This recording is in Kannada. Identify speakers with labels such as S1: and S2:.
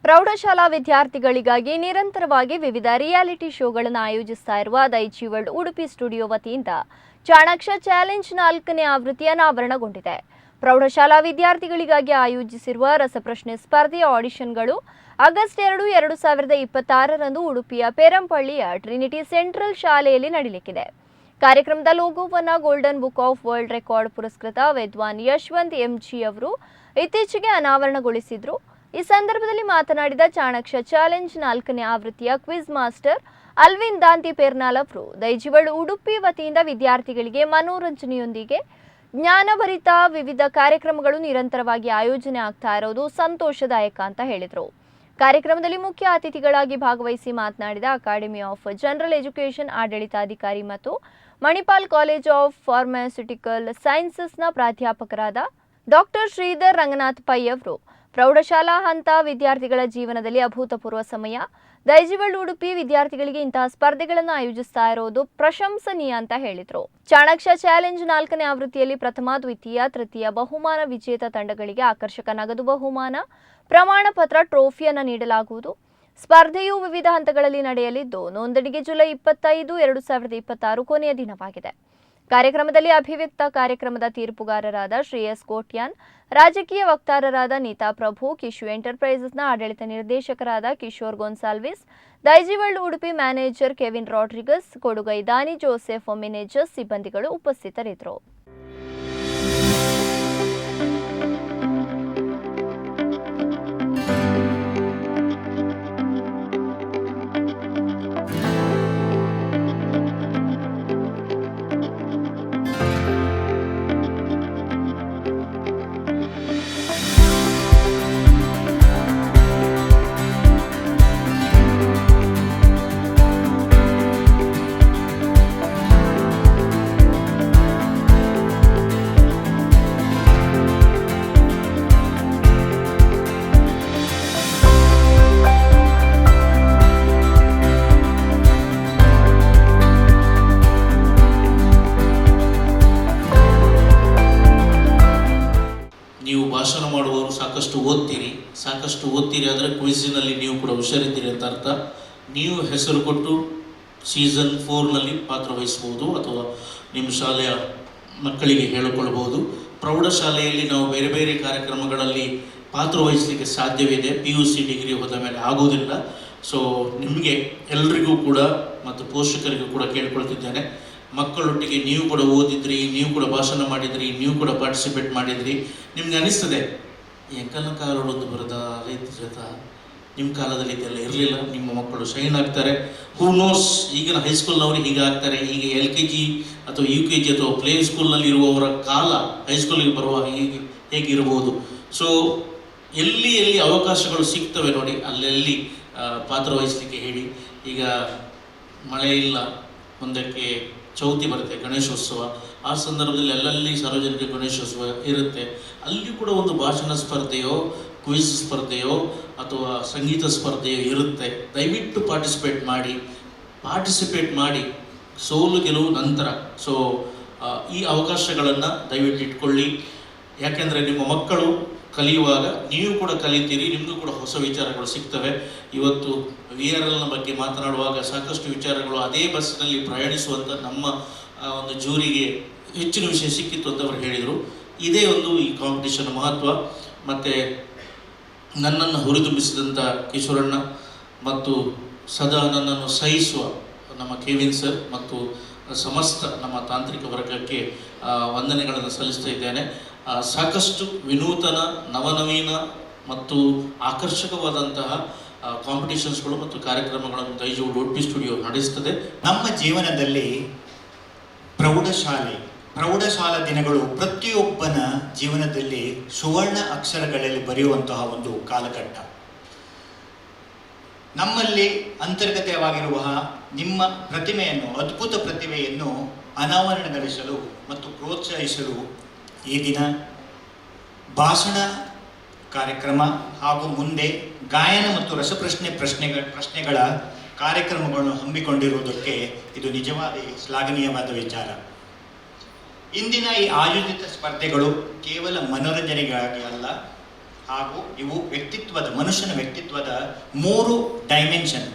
S1: ಪ್ರೌಢಶಾಲಾ ವಿದ್ಯಾರ್ಥಿಗಳಿಗಾಗಿ ನಿರಂತರವಾಗಿ ವಿವಿಧ ರಿಯಾಲಿಟಿ ಶೋಗಳನ್ನು ಆಯೋಜಿಸ್ತಾ ಇರುವ ದೈಜಿ ವರ್ಲ್ಡ್ ಉಡುಪಿ ಸ್ಟುಡಿಯೋ ವತಿಯಿಂದ ಚಾಣಾಕ್ಷ ಚಾಲೆಂಜ್ 4ನೇ ಆವೃತ್ತಿ ಅನಾವರಣಗೊಂಡಿದೆ. ಪ್ರೌಢಶಾಲಾ ವಿದ್ಯಾರ್ಥಿಗಳಿಗಾಗಿ ಆಯೋಜಿಸಿರುವ ರಸಪ್ರಶ್ನೆ ಸ್ಪರ್ಧೆಯ ಆಡಿಷನ್ಗಳು ಆಗಸ್ಟ್ 2, 2026ರಂದು ಉಡುಪಿಯ ಪೇರಂಪಳ್ಳಿಯ ಟ್ರಿನಿಟಿ ಸೆಂಟ್ರಲ್ ಶಾಲೆಯಲ್ಲಿ ನಡೆಯಲಿದೆ. ಕಾರ್ಯಕ್ರಮದ ಲೋಗೋವನ್ನು golden book of world record ಪುರಸ್ಕೃತ ವಿದ್ವಾನ್ ಯಶವಂತ್ ಎಂಜಿ ಅವರು ಇತ್ತೀಚೆಗೆ ಅನಾವರಣಗೊಳಿಸಿದರು. ಈ ಸಂದರ್ಭದಲ್ಲಿ ಮಾತನಾಡಿದ ಚಾಣಾಕ್ಷ ಚಾಲೆಂಜ್ 4ನೇ ಆವೃತ್ತಿಯ ಕ್ವಿಜ್ ಮಾಸ್ಟರ್ ಅಲ್ವಿನ್ ದಾಂತಿ ಪೇರ್ನಾಲ್ ಅವರು ದೈಜಿ ವರ್ಲ್ಡ್ ಉಡುಪಿ ವತಿಯಿಂದ ವಿದ್ಯಾರ್ಥಿಗಳಿಗೆ ಮನೋರಂಜನೆಯೊಂದಿಗೆ ಜ್ಞಾನಭರಿತ ವಿವಿಧ ಕಾರ್ಯಕ್ರಮಗಳು ನಿರಂತರವಾಗಿ ಆಯೋಜನೆ ಆಗ್ತಾ ಇರೋದು ಸಂತೋಷದಾಯಕ ಅಂತ ಹೇಳಿದರು. ಕಾರ್ಯಕ್ರಮದಲ್ಲಿ ಮುಖ್ಯ ಅತಿಥಿಗಳಾಗಿ ಭಾಗವಹಿಸಿ ಮಾತನಾಡಿದ ಅಕಾಡೆಮಿ ಆಫ್ ಜನರಲ್ ಎಜುಕೇಷನ್ ಆಡಳಿತಾಧಿಕಾರಿ ಮತ್ತು ಮಣಿಪಾಲ್ ಕಾಲೇಜ್ ಆಫ್ ಫಾರ್ಮಾಸ್ಯೂಟಿಕಲ್ ಸೈನ್ಸಸ್ನ ಪ್ರಾಧ್ಯಾಪಕರಾದ ಡಾಕ್ಟರ್ ಶ್ರೀಧರ್ ರಂಗನಾಥ್ ಪೈ ಅವರು ಪ್ರೌಢಶಾಲಾ ಹಂತ ವಿದ್ಯಾರ್ಥಿಗಳ ಜೀವನದಲ್ಲಿ ಅಭೂತಪೂರ್ವ ಸಮಯ. ದೈಜಿ ವರ್ಲ್ಡ್ ಉಡುಪಿ ವಿದ್ಯಾರ್ಥಿಗಳಿಗೆ ಇಂತಹ ಸ್ಪರ್ಧೆಗಳನ್ನು ಆಯೋಜಿಸ್ತಾ ಇರೋದು ಪ್ರಶಂಸನೀಯ ಅಂತ ಹೇಳಿದರು. ಚಾಣಾಕ್ಷ ಚಾಲೆಂಜ್ 4ನೇ ಆವೃತ್ತಿಯಲ್ಲಿ ಪ್ರಥಮ, ದ್ವಿತೀಯ, ತೃತೀಯ ಬಹುಮಾನ ವಿಜೇತ ತಂಡಗಳಿಗೆ ಆಕರ್ಷಕ ನಗದು ಬಹುಮಾನ, ಪ್ರಮಾಣ ಪತ್ರ, ಟ್ರೋಫಿಯನ್ನು ನೀಡಲಾಗುವುದು. ಸ್ಪರ್ಧೆಯು ವಿವಿಧ ಹಂತಗಳಲ್ಲಿ ನಡೆಯಲಿದ್ದು ನೋಂದಣಿಗೆ ಜುಲೈ 25, 2026 ಕೊನೆಯ ದಿನವಾಗಿದೆ. ಕಾರ್ಯಕ್ರಮದಲ್ಲಿ ಅಭಿವ್ಯಕ್ತ ಕಾರ್ಯಕ್ರಮದ ತೀರ್ಪುಗಾರರಾದ ಶ್ರೇಯಸ್ ಕೋಟ್ಯಾನ್, ರಾಜಕೀಯ ವಕ್ತಾರರಾದ ನೀತಾ ಪ್ರಭು, ಕಿಶು ಎಂಟರ್ಪ್ರೈಸಸ್ನ ಆಡಳಿತ ನಿರ್ದೇಶಕರಾದ Kishore Gonsalves, Daijiworld Udupi manager Kevin Rodrigues, ಕೊಡುಗೈ ದಾನಿ ಜೋಸೆಫ್ ಮ್ಯಾನೇಜರ್ ಸಿಬ್ಬಂದಿಗಳು ಉಪಸ್ಥಿತರಿದ್ದರು.
S2: ನೀವು ಭಾಷಣ ಮಾಡುವವರು ಸಾಕಷ್ಟು ಓದ್ತೀರಿ ಆದರೆ ಕ್ವಿಝಿನಲ್ಲಿ ನೀವು ಕೂಡ ಹುಷಾರಿದ್ದೀರಿ ಅಂತ ಅರ್ಥ. ನೀವು ಹೆಸರು ಕೊಟ್ಟು ಸೀಸನ್ 4ನಲ್ಲಿ ಪಾತ್ರವಹಿಸ್ಬೋದು ಅಥವಾ ನಿಮ್ಮ ಶಾಲೆಯ ಮಕ್ಕಳಿಗೆ ಹೇಳಿಕೊಳ್ಬೋದು. ಪ್ರೌಢಶಾಲೆಯಲ್ಲಿ ನಾವು ಬೇರೆ ಬೇರೆ ಕಾರ್ಯಕ್ರಮಗಳಲ್ಲಿ ಪಾತ್ರವಹಿಸಲಿಕ್ಕೆ ಸಾಧ್ಯವಿದೆ. PUC ಡಿಗ್ರಿ ಹೋದ ಮೇಲೆ ಆಗೋದಿಲ್ಲ. ಸೊ ನಿಮಗೆ ಎಲ್ರಿಗೂ ಕೂಡ ಮತ್ತು ಪೋಷಕರಿಗೂ ಕೂಡ ಕೇಳ್ಕೊಳ್ತಿದ್ದೇನೆ, ಮಕ್ಕಳೊಟ್ಟಿಗೆ ನೀವು ಕೂಡ ಓದಿದ್ರಿ, ನೀವು ಕೂಡ ಭಾಷಣ ಮಾಡಿದ್ರಿ, ನೀವು ಕೂಡ ಪಾರ್ಟಿಸಿಪೇಟ್ ಮಾಡಿದ್ರಿ. ನಿಮ್ಗೆ ಅನಿಸ್ತದೆ ಎಂಕನ ಕಾಲೊಂದು ಬರದ ನಿಮ್ಮ ಕಾಲದಲ್ಲಿ ಇದೆಲ್ಲ ಇರಲಿಲ್ಲ, ನಿಮ್ಮ ಮಕ್ಕಳು ಶೈನ್ ಆಗ್ತಾರೆ. ಹೂ ನೋಸ್, ಈಗಿನ ಹೈಸ್ಕೂಲ್ನವರು ಹೀಗೆ ಆಗ್ತಾರೆ, ಈಗ LKG ಅಥವಾ UKG ಅಥವಾ ಪ್ಲೇ ಸ್ಕೂಲ್ನಲ್ಲಿ ಇರುವವರ ಕಾಲ ಹೈಸ್ಕೂಲಿಗೆ ಬರುವ ಹೇಗಿರ್ಬೋದು. ಸೊ ಎಲ್ಲಿ ಅವಕಾಶಗಳು ಸಿಗ್ತವೆ ನೋಡಿ, ಅಲ್ಲೆಲ್ಲಿ ಪಾತ್ರವಹಿಸಲಿಕ್ಕೆ ಹೇಳಿ. ಈಗ ಮಳೆ ಇಲ್ಲ, ಮುಂದಕ್ಕೆ ಚೌತಿ ಬರುತ್ತೆ, ಗಣೇಶೋತ್ಸವ. ಆ ಸಂದರ್ಭದಲ್ಲಿ ಅಲ್ಲಲ್ಲಿ ಸಾರ್ವಜನಿಕ ಗಣೇಶೋತ್ಸವ ಇರುತ್ತೆ. ಅಲ್ಲಿ ಕೂಡ ಒಂದು ಭಾಷಣ ಸ್ಪರ್ಧೆಯೋ, ಕ್ವಿಜ್ ಸ್ಪರ್ಧೆಯೋ ಅಥವಾ ಸಂಗೀತ ಸ್ಪರ್ಧೆಯೋ ಇರುತ್ತೆ. ದಯವಿಟ್ಟು ಪಾರ್ಟಿಸಿಪೇಟ್ ಮಾಡಿ ಸೋಲು ಗೆಲುವು ನಂತರ. ಸೊ ಈ ಅವಕಾಶಗಳನ್ನು ದಯವಿಟ್ಟು ಇಟ್ಕೊಳ್ಳಿ. ಯಾಕೆಂದರೆ ನಿಮ್ಮ ಮಕ್ಕಳು ಕಲಿಯುವಾಗ ನೀವು ಕೂಡ ಕಲಿತೀರಿ, ನಿಮಗೂ ಕೂಡ ಹೊಸ ವಿಚಾರಗಳು ಸಿಗ್ತವೆ. ಇವತ್ತು VRLನ ಬಗ್ಗೆ ಮಾತನಾಡುವಾಗ ಸಾಕಷ್ಟು ವಿಚಾರಗಳು ಅದೇ ಬಸ್ನಲ್ಲಿ ಪ್ರಯಾಣಿಸುವಂಥ ನಮ್ಮ ಒಂದು ಜೂರಿಗೆ ಹೆಚ್ಚಿನ ವಿಷಯ ಸಿಕ್ಕಿತ್ತು ಅಂತ ಅವರು ಹೇಳಿದರು. ಇದೇ ಒಂದು ಈ ಕಾಂಪಿಟೇಷನ್ ಮಹತ್ವ. ಮತ್ತು ನನ್ನನ್ನು ಹುರಿದುಂಬಿಸಿದಂಥ ಕಿಶೋರಣ್ಣ ಮತ್ತು ಸದಾ ನನ್ನನ್ನು ಸಹಿಸುವ ನಮ್ಮ ಕೆವಿನ್ ಸರ್ ಮತ್ತು ಸಮಸ್ತ ನಮ್ಮ ತಾಂತ್ರಿಕ ವರ್ಗಕ್ಕೆ ವಂದನೆಗಳನ್ನು ಸಲ್ಲಿಸ್ತಾ ಇದ್ದೇನೆ. ಸಾಕಷ್ಟು ವಿನೂತನ, ನವನವೀನ ಮತ್ತು ಆಕರ್ಷಕವಾದಂತಹ ಕಾಂಪಿಟೇಷನ್ಸ್ಗಳು ಮತ್ತು ಕಾರ್ಯಕ್ರಮಗಳನ್ನು ದೈಜಿ ವರ್ಲ್ಡ್ ಉಡುಪಿ ಸ್ಟುಡಿಯೋ ನಡೆಸ್ತದೆ.
S3: ನಮ್ಮ ಜೀವನದಲ್ಲಿ ಪ್ರೌಢಶಾಲಾ ದಿನಗಳು ಪ್ರತಿಯೊಬ್ಬನ ಜೀವನದಲ್ಲಿ ಸುವರ್ಣ ಅಕ್ಷರಗಳಲ್ಲಿ ಬರೆಯುವಂತಹ ಒಂದು ಕಾಲಘಟ್ಟ. ನಮ್ಮಲ್ಲಿ ಅಂತರ್ಗತವಾಗಿರುವ ನಿಮ್ಮ ಪ್ರತಿಮೆಯನ್ನು, ಅದ್ಭುತ ಪ್ರತಿಭೆಯನ್ನು ಅನಾವರಣಗೊಳಿಸಲು ಮತ್ತು ಪ್ರೋತ್ಸಾಹಿಸಲು ಈ ದಿನ ಭಾಷಣ ಕಾರ್ಯಕ್ರಮ ಹಾಗೂ ಮುಂದೆ ಗಾಯನ ಮತ್ತು ಪ್ರಶ್ನೆಗಳ ಕಾರ್ಯಕ್ರಮಗಳನ್ನು ಹಮ್ಮಿಕೊಂಡಿರುವುದಕ್ಕೆ ಇದು ನಿಜವಾದ ಶ್ಲಾಘನೀಯವಾದ ವಿಚಾರ. ಇಂದಿನ ಈ ಆಯೋಜಿತ ಸ್ಪರ್ಧೆಗಳು ಕೇವಲ ಮನೋರಂಜನೆಗಾಗಿ ಅಲ್ಲ, ಹಾಗೂ ಇವು ವ್ಯಕ್ತಿತ್ವದ ಮನುಷ್ಯನ ವ್ಯಕ್ತಿತ್ವದ 3 ಡೈಮೆನ್ಷನ್